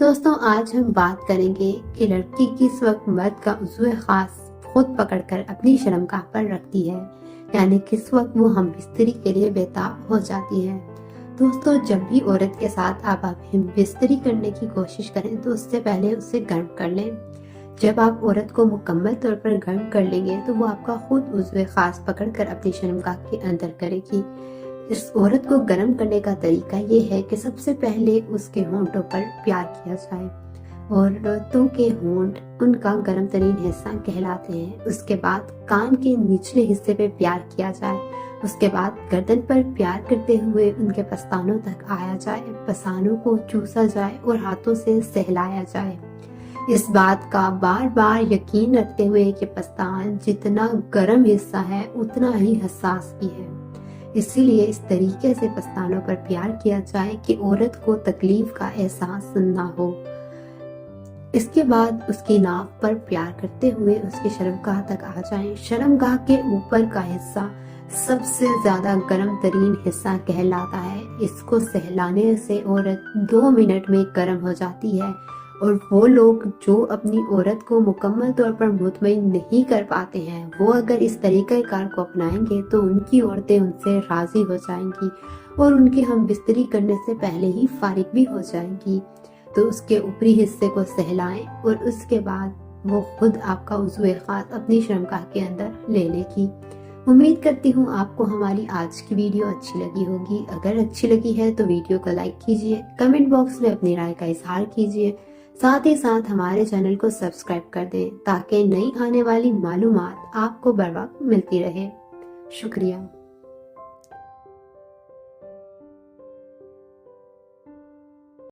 دوستوں آج ہم بات کریں گے کہ لڑکی کس وقت مرد کا عضو خاص خود پکڑ کر اپنی شرمگاہ پر رکھتی ہے، یعنی کس وقت وہ ہم بستری کے لیے بیتاب ہو جاتی ہے۔ دوستوں جب بھی عورت کے ساتھ آپ ہم بستری کرنے کی کوشش کریں تو اس سے پہلے اسے گرم کر لیں۔ جب آپ عورت کو مکمل طور پر گرم کر لیں گے تو وہ آپ کا خود عضو خاص پکڑ کر اپنی شرمگاہ کے اندر کرے گی۔ اس عورت کو گرم کرنے کا طریقہ یہ ہے کہ سب سے پہلے اس کے ہونٹوں پر پیار کیا جائے۔ عورتوں کے ہونٹ ان کا گرم ترین حصہ کہلاتے ہیں۔ اس کے بعد کان کے نچلے حصے پہ پیار کیا جائے۔ اس کے بعد گردن پر پیار کرتے ہوئے ان کے پستانوں تک آیا جائے، پسانوں کو چوسا جائے اور ہاتھوں سے سہلایا جائے۔ اس بات کا بار بار یقین رکھتے ہوئے کہ پستان جتنا گرم حصہ ہے اتنا ہی حساس بھی ہے، اسی لیے اس طریقے سے پستانوں پر پیار کیا جائے کہ عورت کو تکلیف کا احساس نہ ہو۔ اس کے بعد اس کی ناک پر پیار کرتے ہوئے اس کی شرمگاہ تک آ جائیں۔ شرمگاہ کے اوپر کا حصہ سب سے زیادہ گرم ترین حصہ کہلاتا ہے۔ اس کو سہلانے سے عورت 2 منٹ میں گرم ہو جاتی ہے، اور وہ لوگ جو اپنی عورت کو مکمل طور پر مطمئن نہیں کر پاتے ہیں وہ اگر اس طریقہ کار کو اپنائیں گے تو ان کی عورتیں ان سے راضی ہو جائیں گی اور ان کے ہم بستری کرنے سے پہلے ہی فارغ بھی ہو جائیں گی۔ تو اس کے اوپری حصے کو سہلائیں اور اس کے بعد وہ خود آپ کا عضو خاص اپنی شرمگاہ کے اندر لے لے گی۔ امید کرتی ہوں آپ کو ہماری آج کی ویڈیو اچھی لگی ہوگی۔ اگر اچھی لگی ہے تو ویڈیو کو لائک کیجیے، کمنٹ باکس میں اپنی رائے کا اظہار کیجیے، ساتھ ہی ساتھ ہمارے چینل کو سبسکرائب کر دیں تاکہ نئی آنے والی معلومات آپ کو بر وقت ملتی رہے۔ شکریہ۔